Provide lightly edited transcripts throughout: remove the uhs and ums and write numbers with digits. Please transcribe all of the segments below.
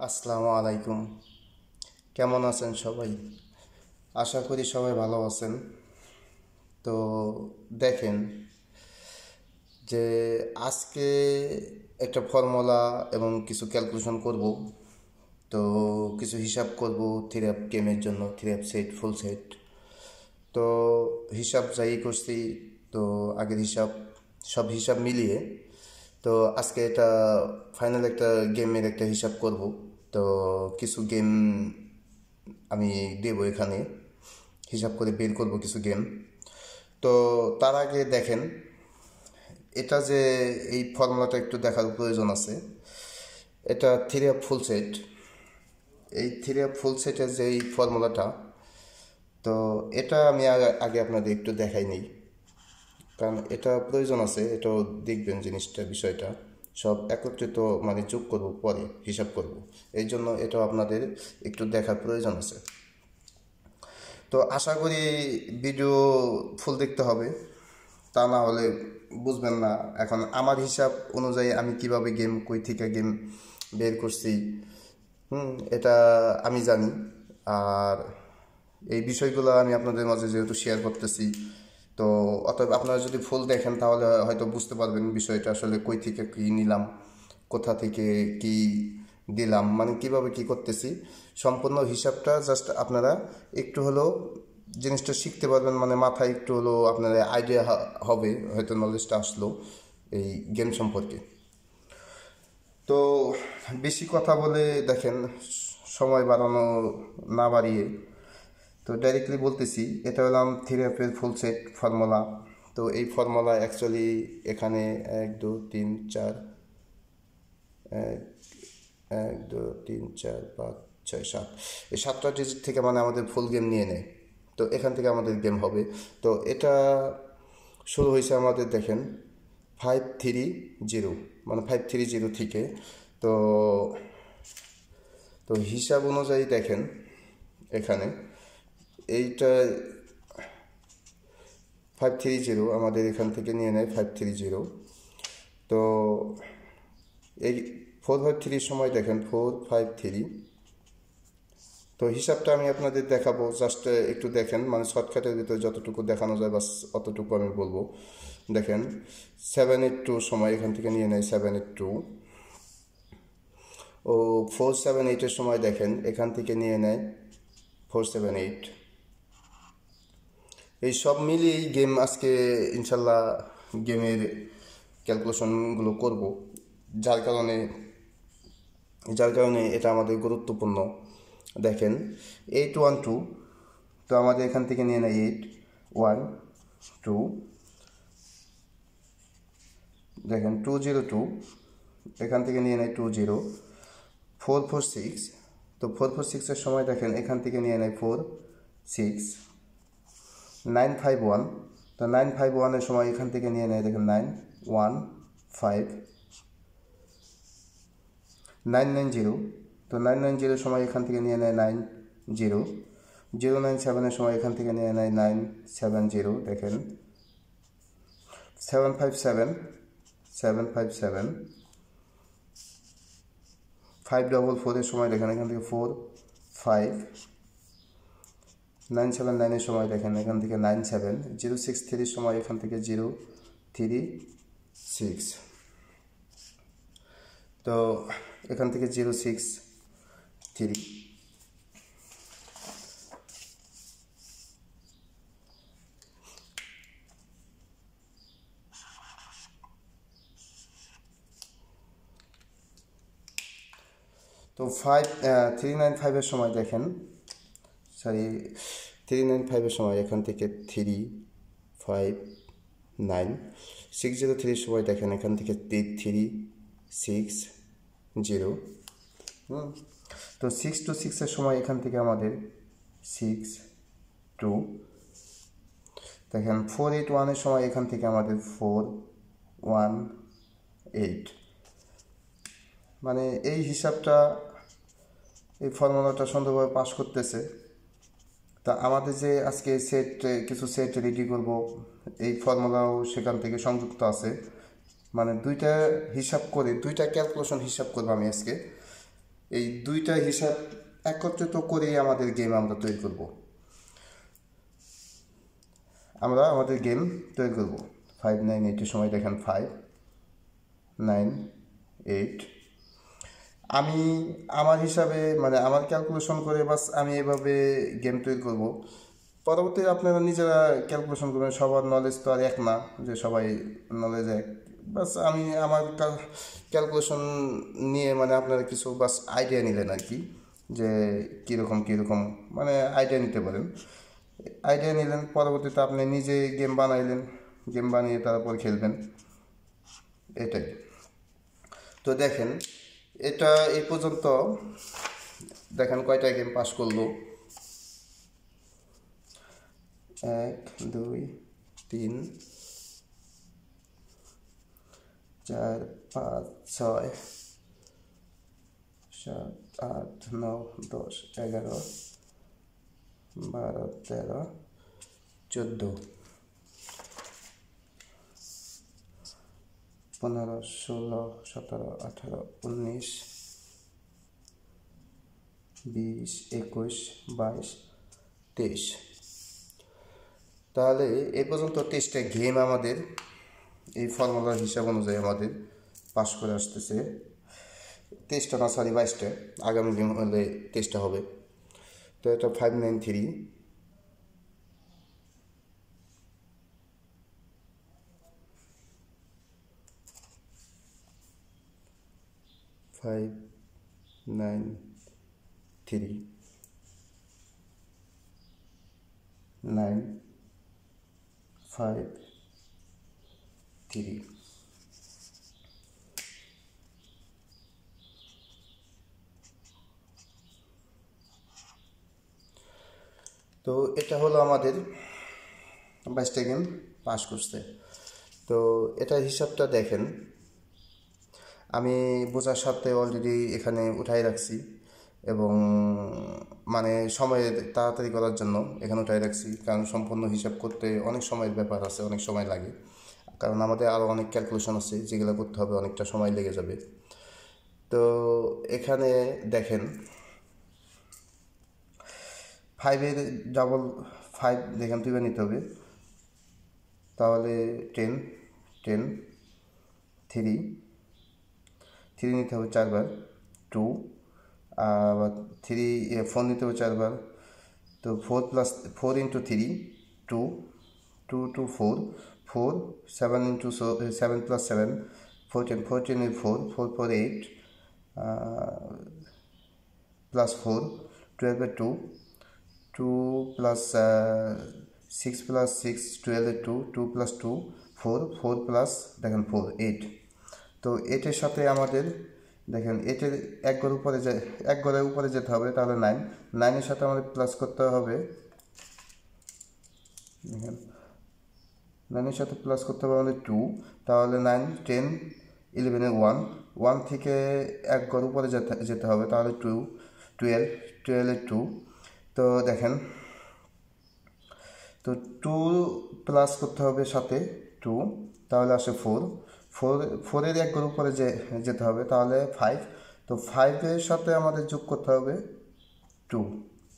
আসসালামু আলাইকুম। কেমন আছেন সবাই? আশা করি সবাই ভালো আছেন। তো দেখেন যে আজকে একটা ফর্মুলা এবং কিছু ক্যালকুলেশন করব। তো কিছু হিসাব করব থ্রি অ্যাপ গেমের জন্য, three app set, full set. তো হিসাব যাই করছি, তো আগের হিসাব সব হিসাব মিলিয়ে তো আজকে এটা ফাইনাল একটা গেমের একটা হিসাব করব। তো কিছু গেম আমি দেবো এখানে, হিসাব করে বের করব কিছু গেম। তো তার আগে দেখেন এটা যে এই ফর্মুলাটা একটু দেখার প্রয়োজন আছে। এটা থ্রি অফ ফুল সেট, এই থ্রি অফ ফুল সেটের যে এই ফর্মুলাটা, তো এটা আমি আগে আপনাদের একটু দেখাই নিই, কারণ এটা প্রয়োজন আছে। এটাও দেখবেন জিনিসটা, বিষয়টা সব একত্রিত মানে যোগ করব, পরে হিসাব করব। এই জন্য এটাও আপনাদের একটু দেখার প্রয়োজন আছে। তো আশা করি ভিডিও ফুল দেখতে হবে, তা না হলে বুঝবেন না। এখন আমার হিসাব অনুযায়ী আমি কিভাবে গেম, কই থেকে গেম বের করছি, এটা আমি জানি। আর এই বিষয়গুলো আমি আপনাদের মাঝে যেহেতু শেয়ার করতেছি, তো অতএব আপনারা যদি ফুল দেখেন তাহলে হয়তো বুঝতে পারবেন বিষয়টা আসলে কই থেকে কী নিলাম, কোথা থেকে কি দিলাম, মানে কিভাবে কি করতেছি। সম্পূর্ণ হিসাবটা জাস্ট আপনারা একটু হলেও জিনিসটা শিখতে পারবেন, মানে মাথায় একটু হলেও আপনার আইডিয়া হবে, হয়তো নলেজটা আসলো এই গেম সম্পর্কে। তো বেশি কথা বলে দেখেন সময় বাড়ানো না বাড়িয়ে, তো ডাইরেক্টলি বলতেছি, এটা হলাম থ্রি অ্যাপের ফুল সেট ফর্মুলা। তো এই ফর্মুলা অ্যাকচুয়ালি এখানে 1 2 3 4, 1 2 3 4 5 6 7, এই 7টা ডিজিট থেকে মানে আমাদের ফুল গেম নিয়ে নেয়। তো এখান থেকে আমাদের গেম হবে। তো এটা শুরু হয়েছে আমাদের দেখেন 530, মানে 530 থেকে। তো তো হিসাব অনুযায়ী দেখেন এখানে এইটা 530 আমাদের এখান থেকে নিয়ে নেয় 530। তো এই 453 সময় দেখেন 453। তো হিসাবটা আমি আপনাদের দেখাবো, জাস্ট একটু দেখেন, মানে শর্টকাটের ভিতরে যতটুকু দেখানো যায় বাস অতটুকু আমি বলবো। দেখেন 782 সময় এখান থেকে নিয়ে নেয় 782। ও 478 সময় দেখেন এখান থেকে নিয়ে নেয় 478। এই সব মিলিয়ে এই গেম আজকে ইনশাল্লাহ গেমের ক্যালকুলেশনগুলো করব, যার কারণে এটা আমাদের গুরুত্বপূর্ণ। দেখেন 812, তো আমাদের এখান থেকে নিয়ে নেয় 812। দেখেন 202, এখান থেকে নিয়ে নেয় 20। 446, তো 446-এর সময় দেখেন এখান থেকে নিয়ে নেয় 46। 951, তো 951-এর সময় এখান থেকে নিয়ে নেয় দেখেন 915। 990, তো 990-এর সময় এখান থেকে নিয়ে নেয় 90। 097-এর সময় এখান থেকে নিয়ে নেয় 970। দেখেন 757, 757। 544-এর সময় দেখেন এখান থেকে 45। 979-এর সময় দেখেন এখান থেকে 97। 063-র সময় এখান থেকে 036। তো এখান থেকে 063। তো 395-এর সময় দেখেন, 395-এর সময় এখান থেকে 359। 603-র সময় দেখেন এখান থেকে 360। তো 626-এর সময় এখান থেকে আমাদের 62। দেখেন 481-এর সময় এখান থেকে আমাদের 418। মানে এই হিসাবটা, এই ফর্মুলাটা সুন্দরভাবে পাস করতেছে। তা আমাদের যে আজকে কিছু সেট রেডি করব, এই ফর্মুলাও সেখান থেকে সংযুক্ত আছে। মানে দুইটা হিসাব করে, দুইটা ক্যালকুলেশন হিসাব করবো আমি আজকে। এই দুইটা হিসাব একত্রিত করে আমাদের গেম আমরা তৈরি করব। আমরা আমাদের গেম তৈরি করব। 5 9 8 সময় দেখেন 5 9 8। আমি আমার হিসাবে মানে আমার ক্যালকুলেশন করে বাস আমি এভাবে গেম তৈরি করব। পরবর্তীতে আপনারা নিজেরা ক্যালকুলেশন করবেন, সবার নলেজ তো আর এক না যে সবাই নলেজ এক। বাস আমি আমার ক্যালকুলেশন নিয়ে মানে আপনারা কিছু বাস আইডিয়া নিলেন আর কি, যে কীরকম মানে আইডিয়া নিতে পারেন। আইডিয়া নিলেন, পরবর্তীতে আপনি নিজে গেম বানাইলেন, গেম বানিয়ে তারপর খেলবেন, এটাই। তো দেখেন এটা এই পর্যন্ত দেখেন কয়টা গেম পাস করলো। 1 2 3 4 5 6 7 8 9 10 11 12 13 14 15 16 17 18 19 20 21 22 23। তাহলে এই পর্যন্ত 23টা গেম আমাদের এই ফর্মুলার হিসাব অনুযায়ী আমাদের পাস করে আসতেছে। 23টা না, সরি 22টা, আগামী গেম হলে 23টা হবে। তো এটা 593 593 9 5 3। তো এটা হলো আমাদের 22টা গেম পাস করছে। তো এটার হিসাবটা দেখেন, আমি বোঝার সাথে অলরেডি এখানে উঠাই রাখছি, এবং মানে সময়ের তাড়াতাড়ি করার জন্য এখানে উঠাই রাখছি, কারণ সম্পূর্ণ হিসাব করতে অনেক সময়ের ব্যাপার আছে, অনেক সময় লাগে, কারণ আমাদের আরও অনেক ক্যালকুলেশন আছে যেগুলো করতে হবে, অনেকটা সময় লেগে যাবে। তো এখানে দেখেন 5-এর ডাবল 5 দেখেন তুলে নিতে হবে, তাহলে 10 10 3 নিতে হবে 4 বার, 2 আবার 4 নিতে হবে 4 বার। তো 4 into 3 2 2 2 4 4 7 into 7 plus 7 14 14 4 4 4 8 plus 4 12 2 2 plus 6 plus 6 12 2 2 plus 2 4 4 plus দেখেন 4 8। তো এটার সাথে আমাদের দেখেন এটার এক ঘরের উপরে যেতে হবে, তাহলে 9 9-এর সাথে আমাদের প্লাস করতে হবে, দেখেন 9-এর সাথে প্লাস করতে হবে আমাদের 2, তাহলে 9 10 11-এর 1 1 থেকে এক ঘর উপরে যেতে হবে, তাহলে 2 12 12-এর 2। তো দেখেন তো 2 প্লাস করতে হবে সাথে 2, তাহলে আসে 4-এর এক ঘর উপরে যেতে হবে, তাহলে 5। তো 5-এর সাথে আমাদের যোগ করতে হবে 2,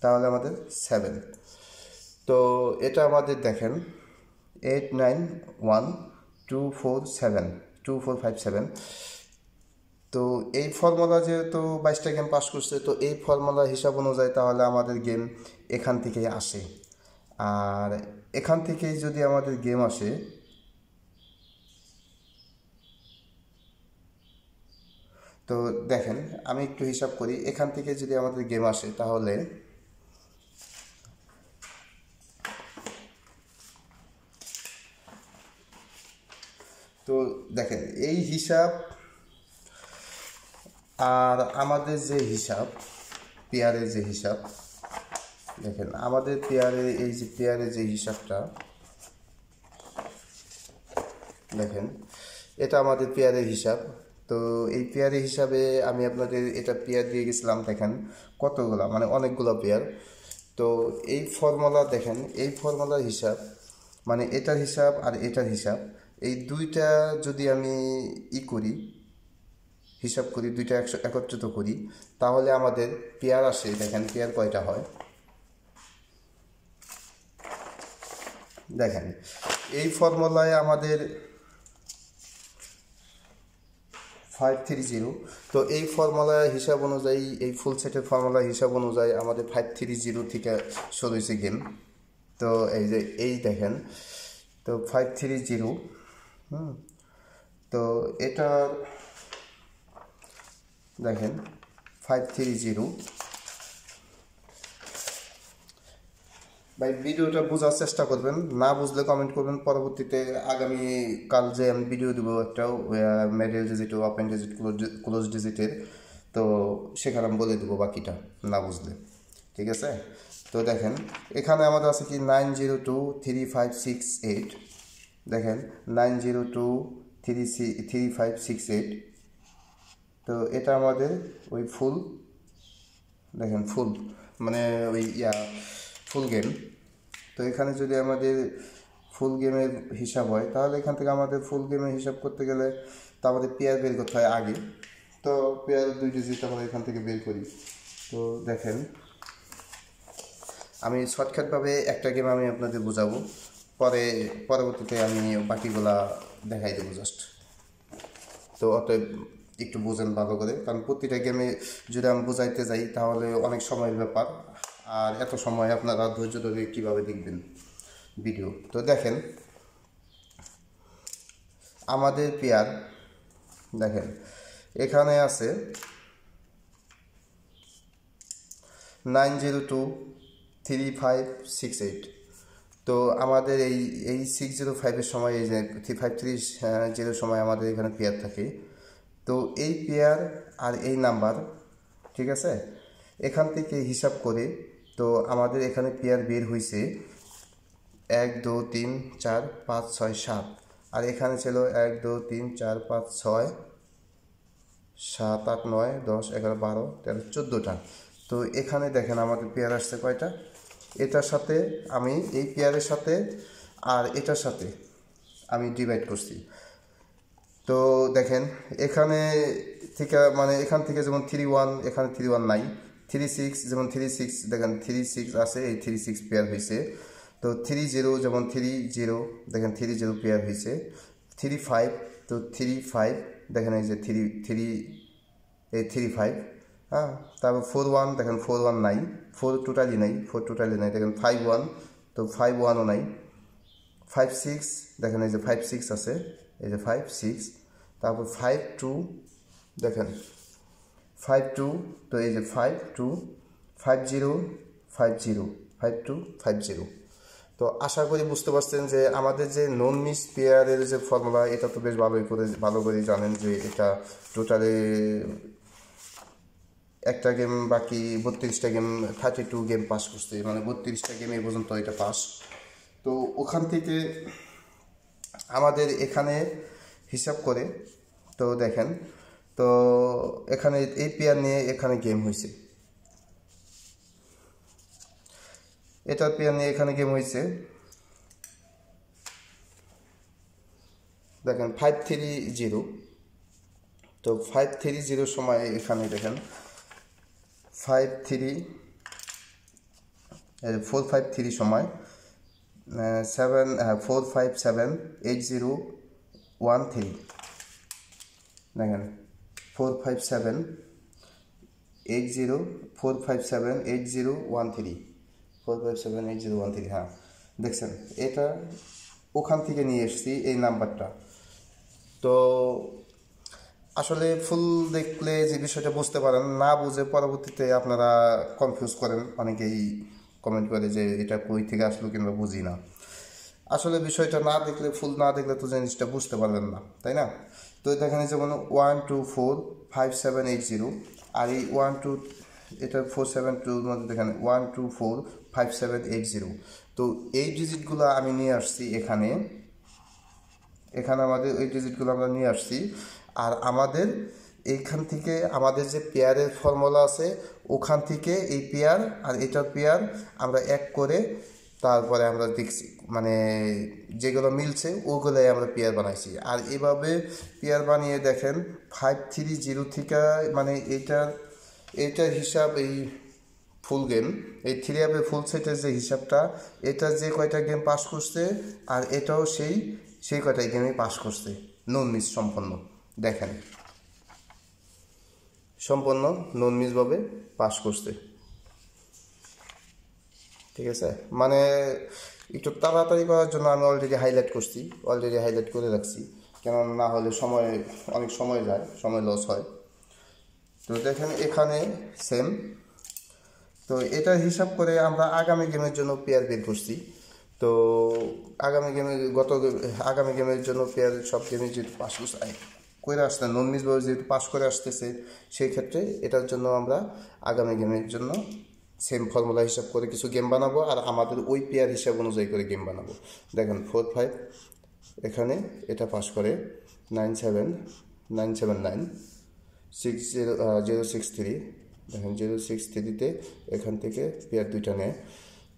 তাহলে আমাদের 7। তো এটা আমাদের দেখেন 8 9 1 2 4 7 2 4 5 7। তো এই ফর্মুলা যেহেতু 22টা গেম পাস করছে, তো এই ফর্মুলা হিসাব অনুযায়ী তাহলে আমাদের গেম এখান থেকেই আসে। আর এখান থেকেই যদি আমাদের গেম আসে, তো দেখেন আমি একটু হিসাব করি, এখান থেকে যদি আমাদের গেম আসে তাহলে তো দেখেন এই হিসাব আর আমাদের যে হিসাব পেয়ারের যে হিসাব, দেখেন আমাদের পেয়ারের এই যে পেয়ারের যে হিসাবটা দেখেন, এটা আমাদের পেয়ারের হিসাব। তো এই পেয়ারের হিসাবে আমি আপনাদের এটা পেয়ার দিয়ে গেছিলাম, দেখেন কতগুলা মানে অনেকগুলো পেয়ার। তো এই ফর্মুলা দেখেন, এই ফর্মুলার হিসাব মানে এটার হিসাব আর এটার হিসাব, এই দুইটা যদি আমি করি, হিসাব করি, দুইটা একত্রিত করি, তাহলে আমাদের পেয়ার আসে। দেখেন পেয়ার কয়টা হয়, দেখেন এই ফর্মুলায় আমাদের 530। তো এই ফর্মুলার হিসাব অনুযায়ী, এই ফুল সেটের ফর্মুলার হিসাব অনুযায়ী আমাদের 530 থেকে শুরু হয়েছে গেম। তো এই যে এই দেখেন, তো 530, তো এটা দেখেন 530। ভাই ভিডিওটা বোঝার চেষ্টা করবেন, না বুঝলে কমেন্ট করবেন। পরবর্তীতে আগামী কাল যে আমি ভিডিও দেবো একটা middle digit, open digit, close ডিজিটের, তো সেখানে আমি বলে দেবো বাকিটা না বুঝলে, ঠিক আছে। তো দেখেন এখানে আমাদের আছে কি 9023568, দেখেন 9023568। তো এটা আমাদের ওই ফুল, দেখেন ফুল মানে ওই ফুল গেম। তো এখানে যদি আমাদের ফুল গেমের হিসাব হয়, তাহলে এখান থেকে আমাদের ফুল গেমের হিসাব করতে গেলে তো আমাদের পেয়ার বের করতে হয় আগে। তো পেয়ার 2 ডিজিট আমরা এখান থেকে বের করি। তো দেখেন আমি শর্টকাটভাবে একটা গেম আমি আপনাদের বোঝাবো, পরবর্তীতে আমি বাকিগুলা দেখাই দেবো জাস্ট। তো অতএব একটু বোঝেন ভালো করে, কারণ প্রতিটা গেমে যদি আমি বোঝাইতে যাই তাহলে অনেক সময়ের ব্যাপার, আর এত সময় আপনারা ধৈর্য ধরে কীভাবে দেখবেন ভিডিও। তো দেখেন আমাদের পেয়ার, দেখেন এখানে আছে 9023568। তো আমাদের এই 605-এর সময়, এই যে 530 সময় আমাদের এখানে পেয়ার থাকে। তো এই পেয়ার আর এই নাম্বার, ঠিক আছে, এখান থেকে হিসাব করে তো আমাদের এখানে পেয়ার বের হয়েছে 1 2 3 4 5 6 7, আর এখানে ছিল 1 2 3 4 5 6 7 8 9 10 11 12 13 14টা। তো এখানে দেখেন আমাদের পেয়ার আসছে কয়টা, এটার সাথে আমি এই পেয়ারের সাথে আর এটার সাথে আমি ডিভাইড করছি। তো দেখেন এখানে থেকে মানে এখান থেকে যেমন 31, এখানে 31 নাই। 36 যেমন 36, দেখেন 36 আছে, এই 36 পেয়ার হয়েছে। তো 30 যেমন 30, দেখেন 30 পেয়ার হয়েছে। 35, তো 35 দেখেন এই যে 35, হ্যাঁ। তারপর 41, দেখেন 41 নাই, 4 টোটালি নাই, দেখেন 51, তো 51ও নাই। 56, দেখেন এই যে 56 আছে, এই যে 56। তারপর 52, দেখেন 52, তো এই যে 52 50 50 52 50। তো আশা করি বুঝতে পারছেন যে আমাদের যে নন মিস পেয়ারের যে ফর্মুলা, এটা তো বেশ ভালো করে জানেন যে এটা টোটালে একটা গেম বাকি 32টা গেম, 32 গেম পাস করছে, মানে 32টা গেম এই পর্যন্ত এটা পাস। তো ওখান থেকে আমাদের এখানে হিসাব করে, তো দেখেন তো এখানে এই পেয়ার নিয়ে এখানে গেম হয়েছে, এটার পেয়ার নিয়ে এখানে গেম হয়েছে। দেখেন 530, তো 530 সময় এখানে দেখেন 453 সময় 4578013, দেখেন 4578013, হ্যাঁ দেখছেন এটা ওখান থেকে নিয়ে এসেছি এই নাম্বারটা। তো আসলে ফুল দেখলে যে বিষয়টা বুঝতে পারেন, না বুঝে পরবর্তীতে আপনারা কনফিউজ করেন, অনেকেই কমেন্ট করে যে এটা কই থেকে আসলো কিংবা বুঝি না। আসলে বিষয়টা না দেখলে, ফুল না দেখলে তো জিনিসটা বুঝতে পারবেন না, তাই না। তো দেখেন যেমন 1245780, আর এই 12 এটা 472 মধ্যে দেখেন 1245780। তো এই ডিজিটগুলো আমি নিয়ে আসছি এখানে আমাদের এই ডিজিটগুলো আমরা নিয়ে আসছি। আর আমাদের এইখান থেকে আমাদের যে পেয়ারের ফর্মুলা আছে, ওখান থেকে এই পেয়ার আর এটার পেয়ার আমরা এক করে তারপরে আমরা দেখছি মানে যেগুলো মিলছে ওগুলোই আমরা পেয়ার বানাইছি। আর এভাবে পেয়ার বানিয়ে দেখেন 530 থেকে মানে এটার হিসাব এই ফুল গেম এই থ্রি অ্যাপের ফুল সেটের যে হিসাবটা এটা যে কয়টা গেম পাস করছে আর এটাও সেই কয়টা গেমই পাস করছে নন মিস সম্পন্ন। দেখেন সম্পন্ন নন মিসভাবে পাস করছে, ঠিক আছে। মানে একটু তাড়াতাড়ি করার জন্য আমি অলরেডি হাইলাইট করে রাখছি, কেন না হলে অনেক সময় যায়, সময় লস হয়। তো দেখেন এখানে সেম। তো এটার হিসাব করে আমরা আগামী গেমের জন্য পেয়ার বের করছি। তো আগামী গেমের জন্য পেয়ার সব গেমে যেহেতু পাস করে আসতে নন মিসভাবে যেহেতু পাস করে আসতেছে, সেই ক্ষেত্রে এটার জন্য আমরা আগামী গেমের জন্য সেম ফর্মুলা হিসাব করে কিছু গেম বানাবো আর আমাদের ওই পেয়ার হিসাব অনুযায়ী করে গেম বানাবো। দেখেন 4-5 এখানে এটা পাস করে 9-7-9 0-6-3। দেখেন 0-6-3-তে এখান থেকে পেয়ার দুইটা নেয়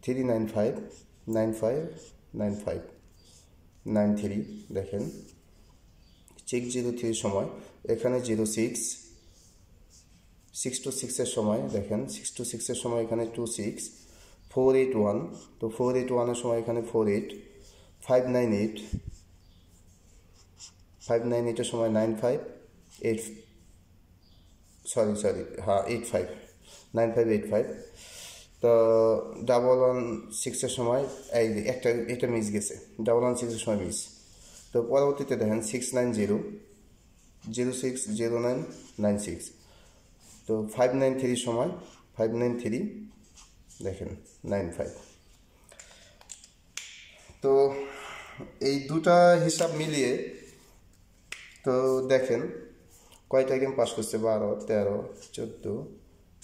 3-9-5-9-5-9-5 9-3। দেখেন 6-0-3 সময় এখানে 6-6-এর সময় দেখেন 6-6-এর সময় এখানে 2-6 4-8-1। তো 4-8-1-এর সময় এখানে 4-8 5-9-8 5-9-8-এর সময় 9-5 8 8-5 9-5-8-5। তো 1-1-6-এর সময় এটা মিস গেছে, 1-1-6-এর সময় মিস। তো পরবর্তীতে দেখেন 6-9-0 0-6-0-9-9-6। তো 5-9-3 সময় 5-9-3 দেখেন 9-5। তো এই দুটা হিসাব মিলিয়ে তো দেখেন কয়টা গেম পাস করছে 12, 13, 14,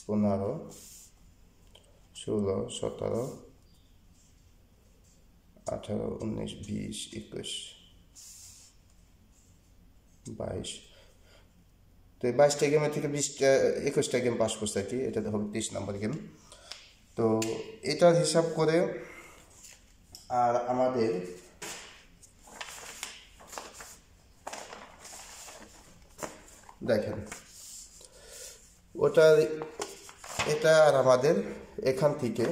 15, 16, 17, 18, 19, 20, 21, 22। তো এই 22টা গেমের থেকে 21টা গেম পাস করছে আর কি, এটা হবে 30 নম্বর গেম। তো এটার হিসাব করে আর আমাদের দেখেন এটা আর আমাদের এখান থেকে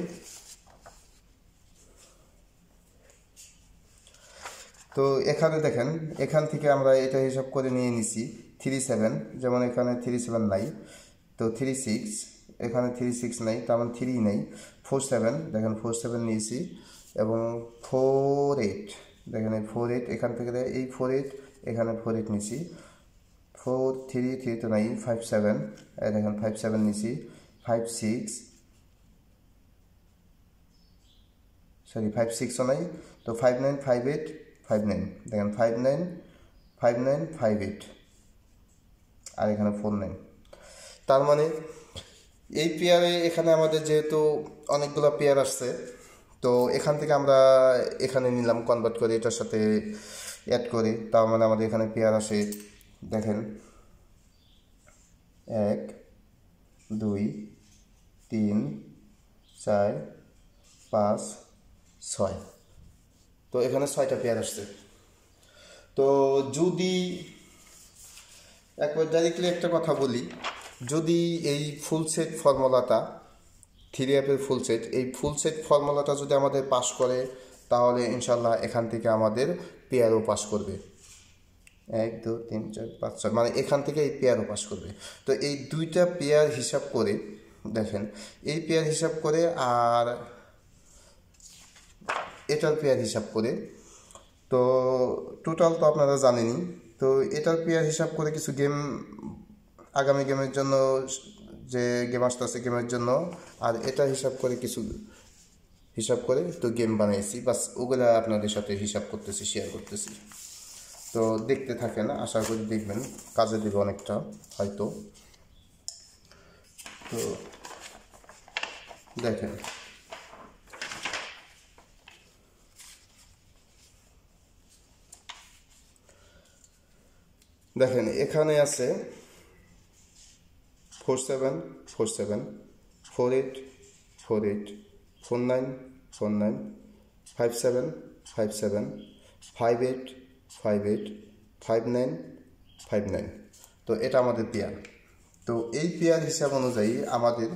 তো এখানে দেখেন এখান থেকে আমরা এটা হিসাব করে নিয়ে নিছি 3-7, যেমন এখানে 3-7 নাই। তো 3-6 এখানে 3-6 নাই, তার মানে 3 নেই। 4-7 দেখেন 4-7 নিয়েছি এবং 4-8 দেখেন এই 4-8 এখান থেকে এই 4-8 এখানে 4-8 নিয়েছি। 4-3 তো নাই। 5-7 দেখেন 5-7 নিয়েছি। 5-6ও নাই। তো 5-9-5-8 5-9 দেখেন 5-9-5-9-5-8 আর এখানে 4-9। তার মানে এই পেয়ারে এখানে আমাদের যেহেতু অনেকগুলো পেয়ার আসছে, তো এখান থেকে আমরা এখানে নিলাম কনভার্ট করে এটার সাথে অ্যাড করে, তার মানে আমাদের এখানে পেয়ার আসে দেখেন 1 2 3 4 5 6। তো এখানে 6টা পেয়ার আসছে। তো যদি একবার ডাইরেক্টলি একটা কথা বলি, যদি এই ফুল সেট ফর্মুলাটা থ্রি অ্যাপের এই ফুল সেট ফর্মুলাটা যদি আমাদের পাস করে, তাহলে ইনশাল্লাহ এখান থেকে আমাদের পেয়ারও পাস করবে। 1 2 3 4 5 6 মানে এখান থেকে এই পেয়ারও পাস করবে। তো এই দুইটা পেয়ার হিসাব করে দেখেন, এই পেয়ার হিসাব করে আর এটার পেয়ার হিসাব করে, তো টোটাল তো আপনারা জানেনই। তো এটার পেয়ার হিসাব করে কিছু গেম আগামী গেমের জন্য যে গেম আসতেছে গেমের জন্য, আর এটা হিসাব করে তো গেম বানাইছি, বাস ওগুলা আপনাদের সাথে হিসাব করতেছি, শেয়ার করতেছি। তো দেখতে থাকেন, আশা করি দেখবেন, কাজে দেবে অনেকটা হয়তো। তো দেখেন এখানে আছে 4-7 4-7 4-8 4-8 4-9 4-9 57 57 58 58 59 59। তো এটা আমাদের পেয়ার। তো এই পেয়ার হিসাব অনুযায়ী আমাদের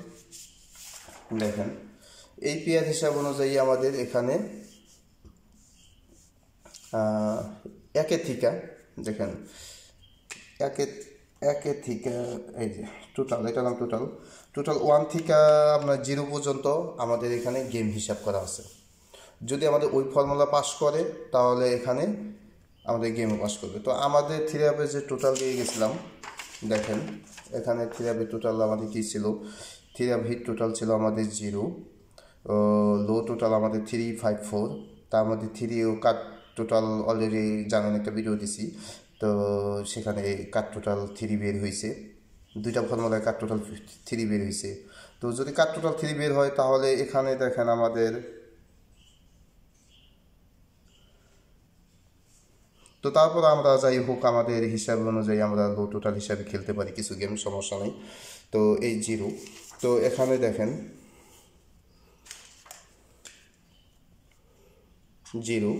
দেখেন, এই পেয়ার হিসাব অনুযায়ী আমাদের এখানে একে থিকা দেখেন, একে থিকা এই যে টোটাল, এটা নাম টোটাল 1 থেকে আপনার 0 পর্যন্ত আমাদের এখানে গেম হিসাব করা আছে। যদি আমাদের ওই ফর্মুলা পাস করে তাহলে এখানে আমাদের গেমও পাস করবে। তো আমাদের 3 অ্যাপে যে টোটাল দিয়ে গেছিলাম, দেখেন এখানে 3 অ্যাপের টোটাল আমাদের কী ছিল, 3 অ্যাপ হিট টোটাল ছিল আমাদের 0, লো টোটাল আমাদের 354, তার মধ্যে 3 ও কাট টোটাল অলরেডি জানেন, একটা ভিডিও দিছি। তো সেখানে কাট টোটাল 3 বের হয়েছে, দুইটা ফর্মুলায় কাট টোটাল 3 বের হয়েছে। তো যদি কাট টোটাল 3 বের হয় তাহলে এখানে দেখেন আমাদের, তো তারপর আমরা যাই হোক আমাদের হিসাব অনুযায়ী আমরা লো টোটাল হিসাবে খেলতে পারি কিছু গেম, সমস্যা নেই। তো এই 0, তো এখানে দেখেন 0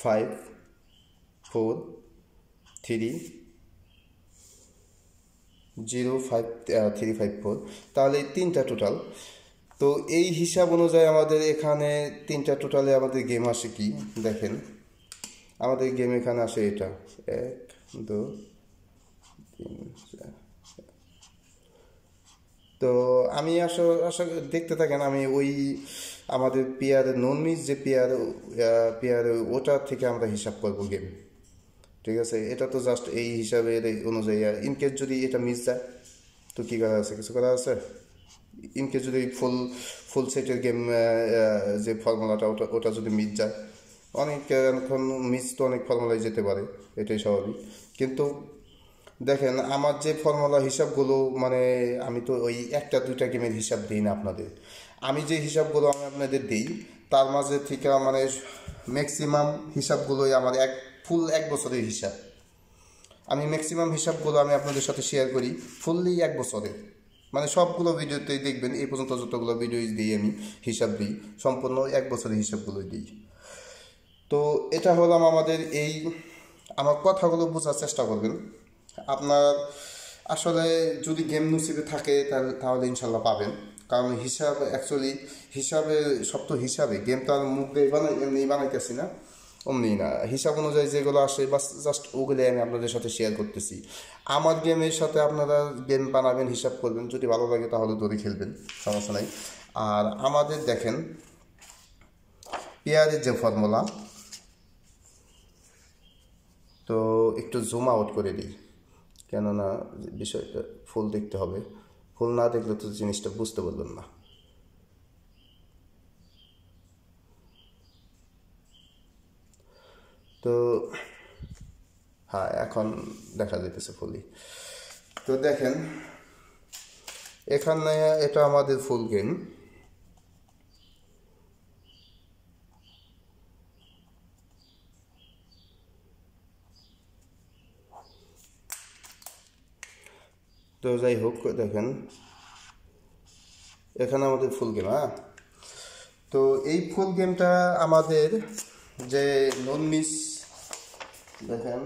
5 4 3 0 5 3 5 4, তাহলে এই 3টা টোটাল। তো এই হিসাব অনুযায়ী আমাদের এখানে 3টা টোটালে আমাদের গেম আসে কি দেখেন, আমাদের গেম এখানে আসে এটা 1 2 3 4। তো আমি আশা দেখতে থাকেন, আমি ওই আমাদের পেয়ার নন মিস যে পেয়ার ওটা থেকে আমরা হিসাব করবো গেম, ঠিক আছে। এটা তো জাস্ট এই হিসাবের অনুযায়ী, ইনকেস যদি এটা মিস যায় তো কী করা আছে, কিছু করা আছে। ইনকেস যদি ফুল সেটের গেম যে ফর্মুলাটা ওটা যদি মিস যায়, অনেক এখন মিস তো অনেক ফর্মুলায় যেতে পারে, এটাই স্বাভাবিক। কিন্তু দেখেন আমার যে ফর্মুলা হিসাবগুলো, মানে আমি তো ওই 1-2টা গেমের হিসাব দিই না আপনাদের, আমি যে হিসাবগুলো আমি আপনাদের দিই তার মাঝে থেকে মানে ম্যাক্সিমাম হিসাবগুলোই আমার ফুল 1 বছরের হিসাব। আমি ম্যাক্সিমাম হিসাবগুলো আমি আপনাদের সাথে শেয়ার করি ফুললি 1 বছরের, মানে সবগুলো ভিডিওতেই দেখবেন এই পর্যন্ত যতগুলো ভিডিও দিই আমি হিসাব দিই সম্পূর্ণ 1 বছরের হিসাবগুলোই দিই। তো এটা হলাম আমাদের এই, আমার কথাগুলো বোঝার চেষ্টা করবেন। আপনার আসলে যদি গেম নসিবে থাকে তাহলে ইনশাল্লাহ পাবেন, কারণ হিসাব অ্যাকচুয়ালি হিসাবে সব তো হিসাবে, গেম তো আর মুখ দিয়ে এমনি বানাইতেছি না, অমনি না, হিসাব অনুযায়ী যেগুলো আসে বাস জাস্ট ওগুলোই আমি আপনাদের সাথে শেয়ার করতেছি। আমার গেমের সাথে আপনারা গেম বানাবেন, হিসাব করবেন, যদি ভালো লাগে তাহলে দড়ি খেলবেন, সমস্যা নাই। আর আমাদের দেখেন পেয়ারের যে ফর্মুলা, তো একটু জুম আউট করে দিই, কেননা বিষয়টা ফুল দেখতে হবে, ফুল না দেখলে তো জিনিসটা বুঝতে পারবেন না। তো হ্যাঁ, এখন দেখা যাইতেছে ফুলই। তো দেখেন এখানে এটা আমাদের ফুল গেম। তো যাই হোক দেখেন এখানে আমাদের ফুল গেম। হ্যাঁ, তো এই ফুল গেমটা আমাদের যে নন মিস, দেখেন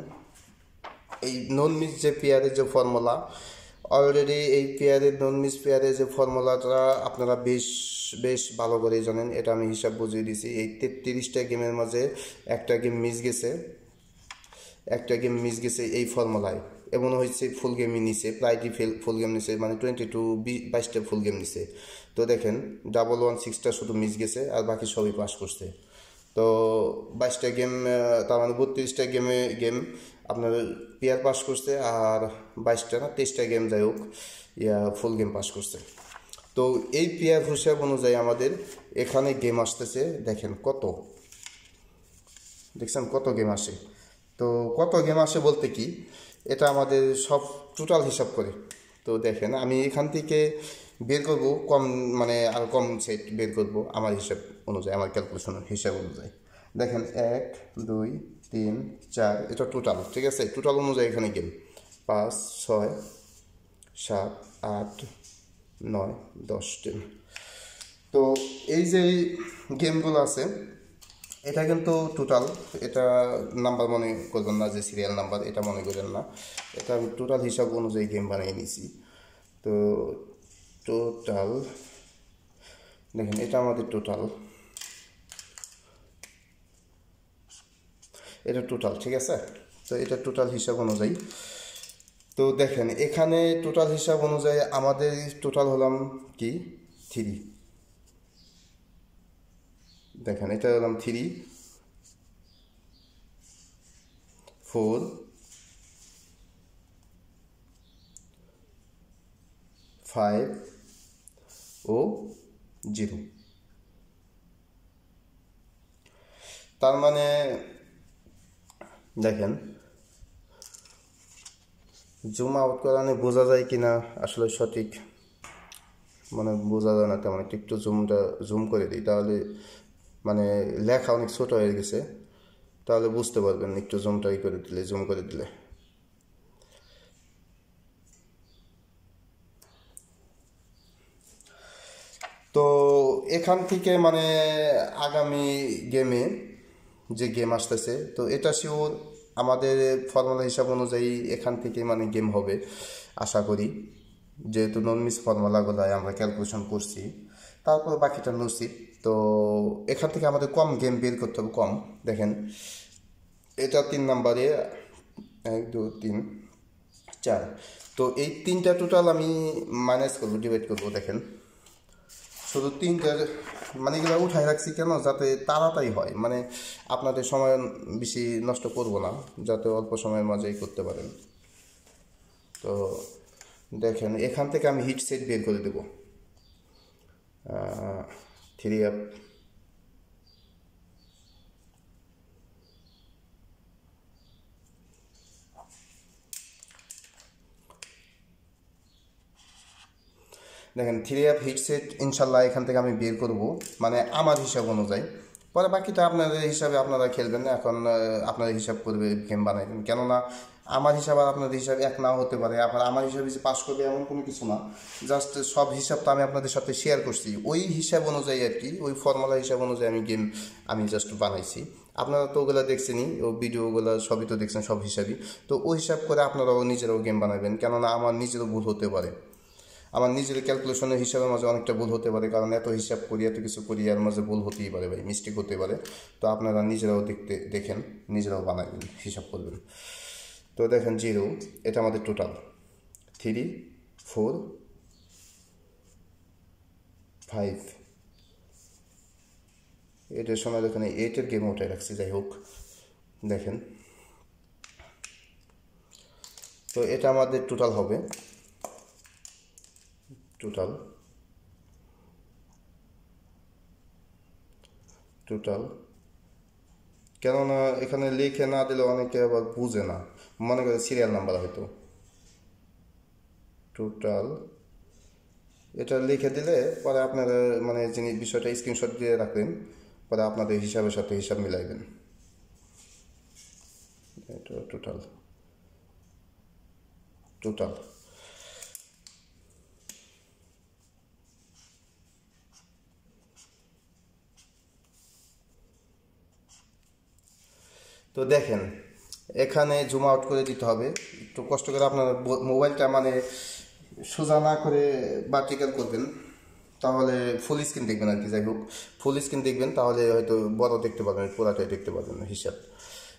এই নন মিস যে পেয়ারের যে ফর্মুলা, অলরেডি এই পেয়ারের নন মিস পেয়ারের যে ফর্মুলাটা আপনারা বেশ ভালো করেই জানেন, এটা আমি হিসাব বুঝিয়ে দিছি। এই 33টা গেমের মাঝে একটা গেম মিস গেছে এই ফর্মুলায়, এমন হয়েছে ফুল গেমই নিছে, প্রায়টি ফুল গেম নিছে, মানে 22টা ফুল গেম নিছে। তো দেখেন 116টা শুধু মিস গেছে আর বাকি সবই পাস করছে। তো 22টা গেম, তার মানে 32টা গেম আপনার পেয়ার পাস করছে, আর 22টা না 23টা গেম যাই হোক ফুল গেম পাস করছে। তো এই পেয়ার হিসাব অনুযায়ী আমাদের এখানে গেম আসতেছে, দেখেন দেখছেন কত গেম আসে। তো কত গেম আসে বলতে কি, এটা আমাদের সব টোটাল হিসাব করে। তো দেখেন আমি এখান থেকে বের করব কম, মানে আর কম সেট বের করব আমার হিসাব অনুযায়ী, আমার ক্যালকুলেশন হিসাব অনুযায়ী। দেখেন 1 2 3 4, এটা টোটাল, ঠিক আছে। টোটাল অনুযায়ী এখানে গেম 5 6 7 8 9 10 10। তো এই যে গেমগুলো আছে এটা কিন্তু টোটাল, এটা নাম্বার মনে করবেন না যে সিরিয়াল নাম্বার, এটা মনে করেন না, এটা আমি টোটাল হিসাব অনুযায়ী গেম বানিয়ে নিয়েছি। তো টোটাল দেখেন, এটা আমাদের টোটাল, এটা টোটাল, ঠিক আছে। তো এটা টোটাল হিসাব অনুযায়ী, তো দেখেন এখানে টোটাল হিসাব অনুযায়ী আমাদের টোটাল হলাম কি 3। দেখেন এটা হলাম 3, 4, 5 ও 0। তার মানে দেখেন জুম আউট করানো বোঝা যায় কিনা আসলে সঠিক মানে বোঝা যায় না তেমন, একটু জুম করে দিই, তাহলে মানে লেখা অনেক ছোট হয়ে গেছে, তাহলে বুঝতে পারবেন একটু জুমটাই করে দিলে, জুম করে দিলে। তো এখান থেকে মানে আগামী গেমে যে গেম আসতেছে, তো এটা শিওর আমাদের ফর্মুলা হিসাব অনুযায়ী এখান থেকে মানে গেম হবে আশা করি, যেহেতু নন মিস ফর্মুলাগুলো আমরা ক্যালকুলেশন করছি, তারপর বাকিটা লুসি। তো এখান থেকে আমাদের কম গেম বের করতে হবে, কম। দেখেন এটা 3 নাম্বারে 1 2 3 4, তো এই 3টা টোটাল আমি মাইনাস করবো, ডিভাইড করবো। দেখেন শুধু 3টার মানে এগুলো উঠাই রাখছি কেন, যাতে তাড়াতাড়ি হয়, মানে আপনাদের সময় বেশি নষ্ট করব না, যাতে অল্প সময়ের মাঝেই করতে পারেন। তো দেখেন এখান থেকে আমি হিট সেট বের করে দেব, 3 আপ, দেখেন 3 আপ হিট সেট ইনশাল্লাহ এখান থেকে আমি বের করব, মানে আমার হিসাব অনুযায়ী। পরে বাকিটা আপনাদের হিসাবে আপনারা খেলবেন, এখন আপনাদের হিসাব করবে গেম বানাইবেন, কেননা আমার হিসাব আর আপনাদের হিসাব এক নাও হতে পারে। আবার আমার হিসাবে যে পাস করবে এমন কোনো কিছু না, জাস্ট সব হিসাব তো আমি আপনাদের সাথে শেয়ার করছি, ওই হিসাব অনুযায়ী আর কি, ওই ফর্মুলা হিসাব অনুযায়ী আমি গেম আমি জাস্ট বানাইছি। আপনারা তো ওগুলো দেখছেনই, ও ভিডিওগুলো সবই তো দেখছেন, সব হিসাবই। তো ওই হিসাব করে আপনারাও নিজেরাও গেম বানাবেন, কেননা আমার নিজেরও ভুল হতে পারে, আমার নিজের ক্যালকুলেশনের হিসাবের মাঝে অনেকটা ভুল হতে পারে, কারণ এত হিসাব করি, এত কিছু করি, এর মাঝে ভুল হতেই পারে ভাই, মিস্টেক হতে পারে। তো আপনারা নিজেরাও দেখেন, নিজেরাও বানাবেন, হিসাব করবেন। তো দেখেন 0, এটা আমাদের টোটাল 3 4 5, এটার সময় দেখেন 8-এর গেম ওঠাই রাখছি, যাই হোক। দেখেন তো এটা আমাদের টোটাল হবে, টোটাল কেননা এখানে লিখে না দিলে অনেকে আবার বুঝে না, মনে করে সিরিয়াল নাম্বার হয়তো। টোটাল এটা লিখে দিলে পরে আপনারা মানে জিনিস বিষয়টা স্ক্রিনশট দিয়ে রাখবেন, পরে আপনাদের হিসাবের সাথে হিসাব মিলাইবেন। এটা টোটাল তো দেখেন এখানে জুম আউট করে দিতে হবে, একটু কষ্ট করে আপনার মোবাইলটা মানে সোজা না করে ভার্টিক্যাল করবেন, তাহলে ফুল স্ক্রিন দেখবেন আর কি। যাই হোক, ফুল স্ক্রিন দেখবেন, তাহলে হয়তো বড় দেখতে পাবেন, পুরাটাই দেখতে পাবেন হিসাব।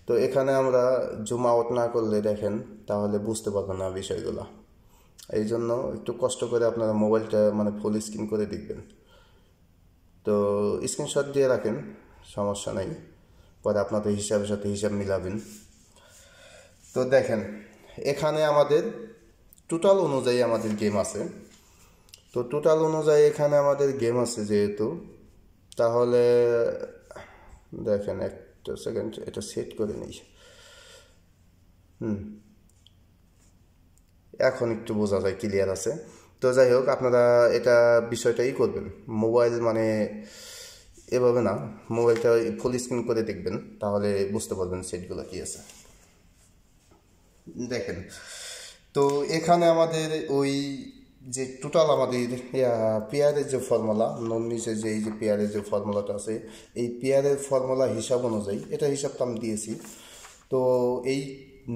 তো এখানে আমরা জুম আউট না করলে দেখেন তাহলে বুঝতে পারবেন না বিষয়গুলো, এই জন্য একটু কষ্ট করে আপনারা মোবাইলটা মানে ফুল স্ক্রিন করে দেখবেন। তো স্ক্রিনশট দিয়ে রাখেন, সমস্যা নাই, পরে আপনাদের হিসাবের সাথে হিসাব মিলাবেন। তো দেখেন এখানে আমাদের টোটাল অনুযায়ী আমাদের গেম আছে, তো টোটাল অনুযায়ী এখানে আমাদের গেম আছে যেহেতু, তাহলে দেখেন একটা সেকেন্ড এটা সেট করে নিই। এখন একটু বোঝা যায়, ক্লিয়ার আছে। তো যাই হোক, আপনারা এটা বিষয়টাই করবেন, মোবাইল মানে এভাবে না, মোবাইলটা ফুল স্ক্রিন করে দেখবেন, তাহলে বুঝতে পারবেন সেটগুলো কী আছে। দেখেন তো এখানে আমাদের ওই যে টোটাল আমাদের পেয়ারের যে ফর্মুলা নন মিসের যে এই যে পেয়ারের যে ফর্মুলাটা আছে, এই পেয়ারের ফর্মুলা হিসাব অনুযায়ী এটা হিসাবটা আমি দিয়েছি। তো এই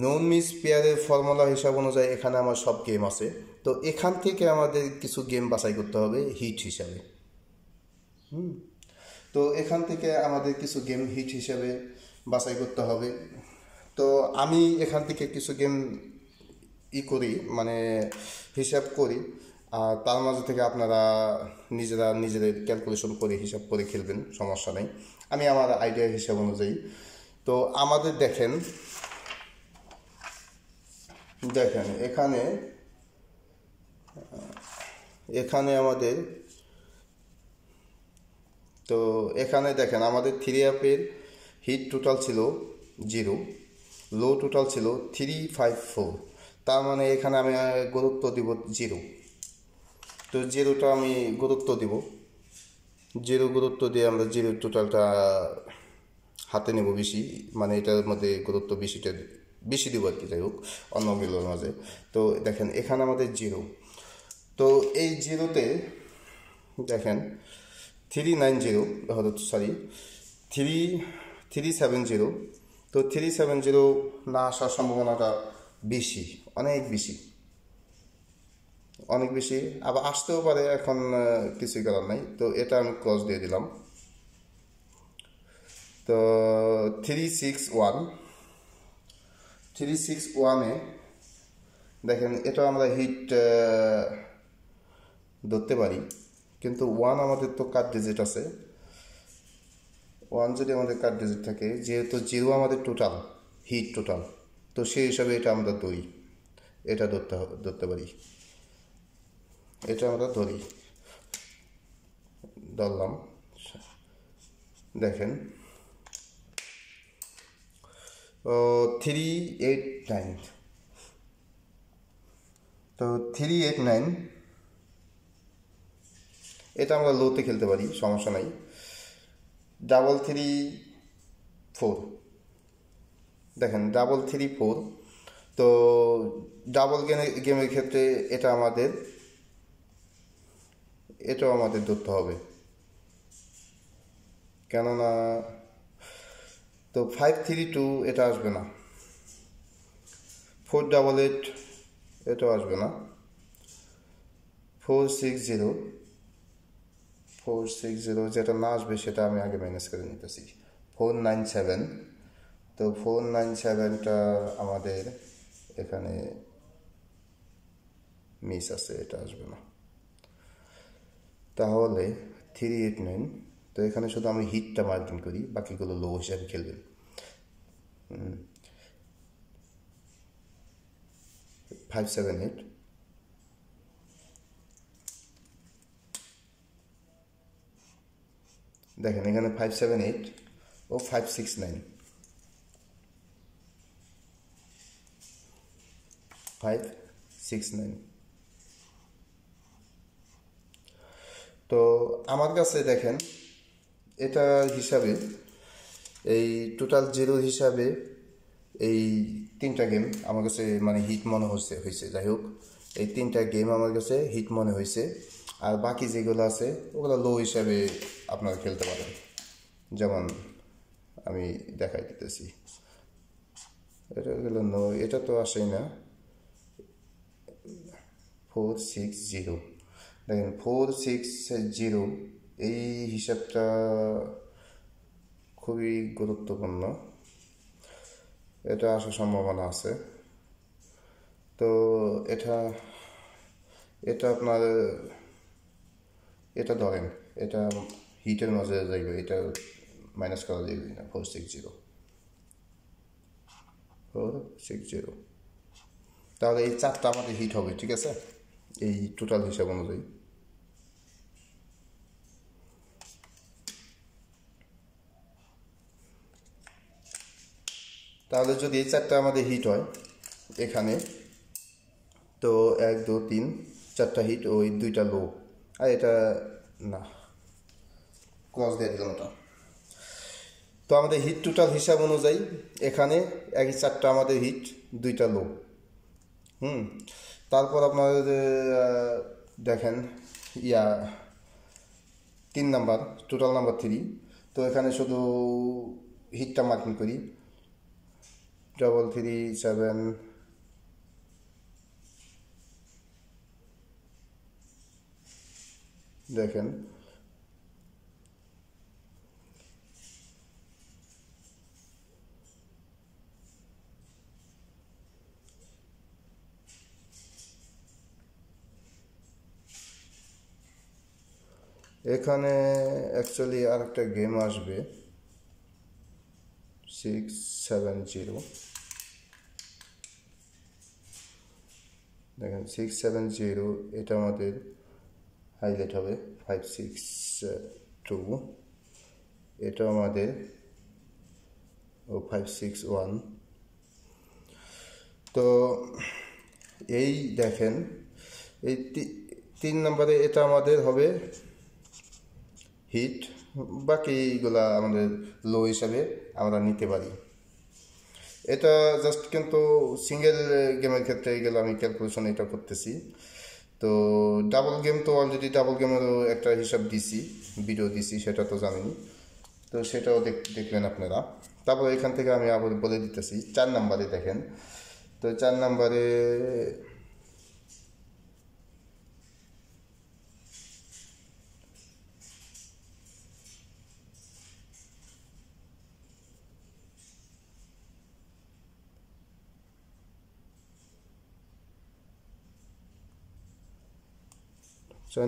নন মিস পেয়ারের ফর্মুলা হিসাব অনুযায়ী এখানে আমার সব গেম আছে। তো এখান থেকে আমাদের কিছু গেম বাছাই করতে হবে হিট হিসাবে। তো এখান থেকে আমাদের কিছু গেম হিট হিসাবে বাছাই করতে হবে। তো আমি এখান থেকে কিছু গেম করি, মানে হিসাব করি, আর তার মাঝে থেকে আপনারা নিজেদের ক্যালকুলেশন করে হিসাব করে খেলবেন, সমস্যা নেই। আমি আমার আইডিয়া হিসাব অনুযায়ী। তো আমাদের দেখেন এখানে আমাদের, তো এখানে দেখেন আমাদের 3 অ্যাপের হিট টোটাল ছিল 0, লো টোটাল ছিল 354। তার মানে এখানে আমি গুরুত্ব দিব 0। তো 0টা আমি গুরুত্ব দিব, 0 গুরুত্ব দিয়ে আমরা 0 টোটালটা হাতে নেব বেশি, মানে এটার মধ্যে গুরুত্ব বেশি দিব আর কি, যাই হোক অন্যগুলোর মাঝে। তো দেখেন এখানে আমাদের 0। তো এই 0তে দেখেন 390, সরি 370। তো 370 না আসার সম্ভাবনাটা বেশি, অনেক বেশি, আবার আসতেও পারে, এখন কিছুই করার নাই। তো এটা আমি ক্লোজ দিয়ে দিলাম। তো 361-এ দেখেন এটা আমরা হিট ধরতে পারি, কিন্তু 1 আমাদের তো কাট ডিজিট আছে। 1 যদি আমাদের কাট ডিজিট থাকে, যেহেতু 0 আমাদের টোটাল হিট টোটাল, তো সেই হিসাবে এটা আমরা এটা ধরতে পারি, এটা আমরা ধরলাম। দেখেন 389। তো 389 এটা আমরা লোতে খেলতে পারি, সমস্যা নাই। 334 দেখেন 334। তো ডাবল গেমের ক্ষেত্রে এটাও আমাদের ধরতে হবে, কেননা তো 532 এটা আসবে না, 488 এটাও আসবে না, 460 যেটা না আসবে সেটা আমি আগে ম্যানেজ করে নিতেছি। 497, তো 497টা আমাদের এখানে মিস আছে, এটা আসবে না। তাহলে 389, তো এখানে শুধু আমি হিটটা মার্কিং করি, বাকিগুলো লো হিসাবে খেলবেন। 578, দেখেন এখানে 578 ও 569, 569। তো আমার কাছে দেখেন এটা হিসাবে এই টোটাল 0 হিসাবে এই 3টা গেম আমার কাছে মানে হিট মনে হয়েছে। যাই হোক, এই 3টা গেম আমার কাছে হিট মনে হয়েছে, আর বাকি যেগুলো আছে ওগুলো লো হিসাবে আপনারা খেলতে পারেন। যেমন আমি দেখাই দিতেছি, এটা গেলো নো, এটা তো আসেই না। 460, দেখেন 460, এই হিসাবটা খুবই গুরুত্বপূর্ণ, এটা আসার সম্ভাবনা আছে। তো এটা আপনার এটা ধরেন, এটা হিটের মাঝে যাইবে, এটা মাইনাস করা যাবে না। 460, তাহলে এই 4টা আমাদের হিট হবে, ঠিক আছে, এই টোটাল হিসাব অনুযায়ী। তাহলে যদি এই 4টা আমাদের হিট হয় এখানে, তো 1 2 3 4টা হিট, ওই 2টা লো, আর এটা না, ক্রস দিয়ে দিলাম ওটা। তো আমাদের হিট টোটাল হিসাব অনুযায়ী এখানে 4টা আমাদের হিট, 2টা লো। তারপর আপনার দেখেন ইয়া 3 নাম্বার, টোটাল নাম্বার 3। তো এখানে শুধু হিটটা মার্কিং করি, 337, দেখেন এখানে অ্যাকচুয়ালি আর একটা গেম আসবে 670, দেখেন 670, এটা আমাদের হাইলাইট হবে 562, এটা আমাদের 561। তো এই দেখেন এই 3 নম্বরে এটা আমাদের হবে হিট, বাকিগুলা আমাদের লো হিসাবে আমরা নিতে পারি। এটা জাস্ট কিন্তু সিঙ্গেল গেমের ক্ষেত্রে এগুলো আমি ক্যালকুলেশন এটা করতেছি। তো ডাবল গেম তো অলরেডি ডাবল গেমেরও একটা হিসাব দিছি, ভিডিও দিছি, সেটা তো জানেনি, তো সেটাও দেখবেন আপনারা। তারপর এখান থেকে আমি আবার বলে দিতেছি 4 নম্বরে দেখেন। তো 4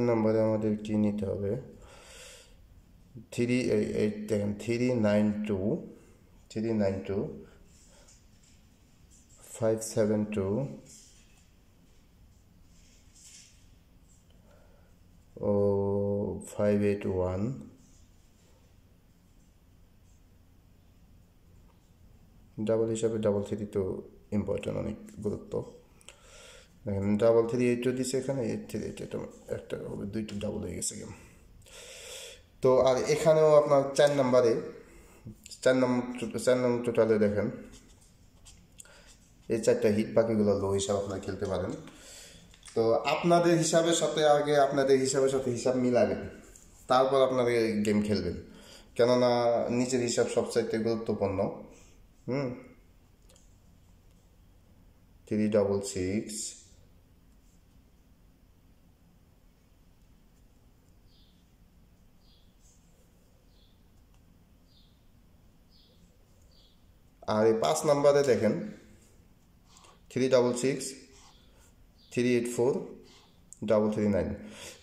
নম্বরে আমাদের কি নিতে হবে, 388, দেখেন 392, 572 ও 581, ডাবল হিসাবে 3 তো ইম্পর্টেন্ট, অনেক গুরুত্ব। দেখেন 338 দিচ্ছে এখানে, 838, এটা একটা হবে, 2টা ডাবল হয়ে গেছে গেম। তো আর এখানেও আপনার 4 নম্বরে 4 নম্বর টোটালে দেখেন এই 4টা হিট, বাকিগুলো লো হিসাব আপনারা খেলতে পারেন। তো আপনাদের হিসাবের সাথে আগে আপনাদের হিসাবের সাথে হিসাব মিলাবেন, তারপর আপনারা গেম খেলবেন, কেননা নিজের হিসাব সবচাইতে গুরুত্বপূর্ণ। 366, আর এই 5 নম্বরে দেখেন 366, 384, 339।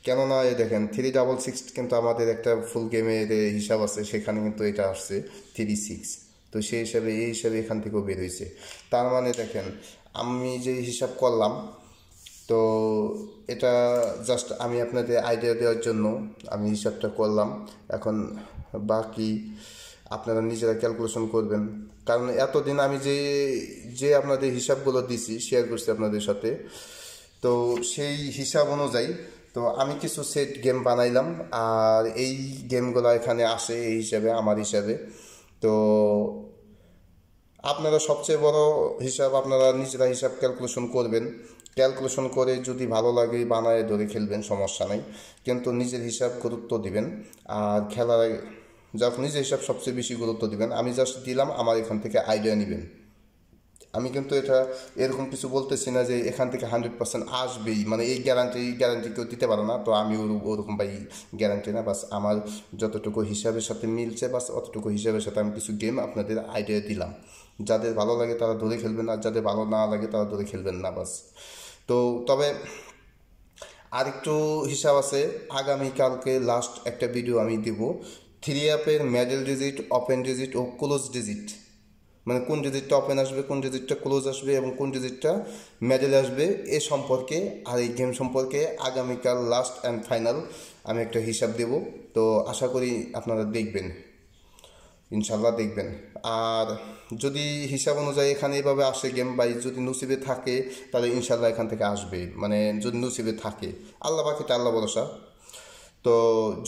কেননা এই দেখেন 366 কিন্তু আমাদের একটা ফুল গেমের হিসাব আছে, সেখানে কিন্তু এটা আসছে 36। তো সেই হিসাবে এই হিসাবে এখান থেকেও বের হয়েছে। তার মানে দেখেন আমি যে হিসাব করলাম, তো এটা জাস্ট আমি আপনাদের আইডিয়া দেওয়ার জন্য আমি হিসাবটা করলাম। এখন বাকি আপনারা নিজেরা ক্যালকুলেশন করবেন, কারণ এতদিন আমি যে আপনাদের হিসাবগুলো দিছি, শেয়ার করছি আপনাদের সাথে, তো সেই হিসাব অনুযায়ী তো আমি কিছু সেট গেম বানাইলাম, আর এই গেমগুলো এখানে আসে এই হিসাবে, আমার হিসাবে। তো আপনারা সবচেয়ে বড় হিসাব আপনারা নিজেরা হিসাব ক্যালকুলেশন করবেন, ক্যালকুলেশন করে যদি ভালো লাগে বানায় ধরে খেলবেন, সমস্যা নেই, কিন্তু নিজের হিসাব গুরুত্ব দিবেন। আর খেলার যখন নিজের হিসাব সবচেয়ে বেশি গুরুত্ব দিবেন। আমি জাস্ট দিলাম, আমার এখান থেকে আইডিয়া নেবেন। আমি কিন্তু এটা এরকম কিছু বলতেছি না যে এখান থেকে 100% আসবেই, মানে এই গ্যারান্টি কেউ দিতে পারে না। তো আমি ওরকম ভাই গ্যারান্টি না, বাস আমার যতটুকু হিসাবের সাথে মিলছে বাস অতটুকু হিসাবের সাথে আমি কিছু গেম আপনাদের আইডিয়া দিলাম। যাদের ভালো লাগে তারা ধরে খেলবেন, আর যাদের ভালো না লাগে তারা ধরে খেলবেন না, বাস। তো তবে আরেকটু হিসাব আছে, আগামীকালকে লাস্ট একটা ভিডিও আমি দিব 3 অ্যাপের মিডল ডিজিট, ওপেন ডিজিট ও ক্লোজ ডিজিট, মানে কোন ডিজিটটা ওপেন আসবে, কোন ডিজিটটা ক্লোজ আসবে এবং কোন ডিজিটটা মিডল আসবে, এ সম্পর্কে আর এই গেম সম্পর্কে আগামীকাল লাস্ট অ্যান্ড ফাইনাল আমি একটা হিসাব দেব। তো আশা করি আপনারা দেখবেন, ইনশাল্লাহ দেখবেন। আর যদি হিসাব অনুযায়ী এখানে এভাবে আসে গেম, বা যদি নসিবে থাকে তাহলে ইনশাল্লাহ এখান থেকে আসবে, মানে যদি নসিবে থাকে, আল্লাহ বাকিটা আল্লাহ ভরসা। তো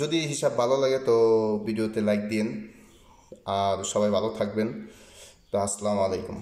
যদি হিসাব ভালো লাগে তো ভিডিওতে লাইক দিন, আর সবাই ভালো থাকবেন। তো আসসালামু আলাইকুম।